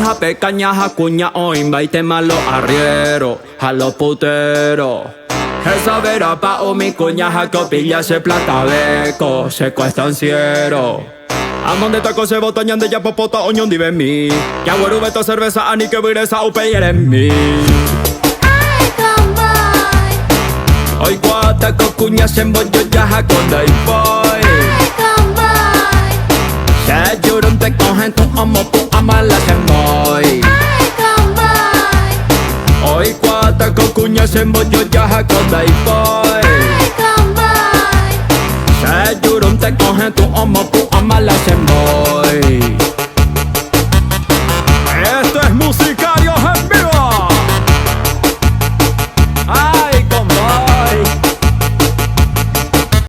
a pecañas, a cuña o invite a los arrieros, a los puteros. Esa vera pa' o mi cuñaja que pilla ese plata beco, se cuestanciero. Amon de taco se botañan de ya popota oñón dive mi. Ya güero beto cerveza ani que viresa upe en mi. Ay, comboy. Hoy guata con cuña se embollo ya con day boy. Ay, comboy. Se llorón te cogen tu amo tu amala se moy. Ay, comboy. Hoy guata con cuña se embollo ya con day boy. Ay, comboy. Se llorón te cogen tu amo tu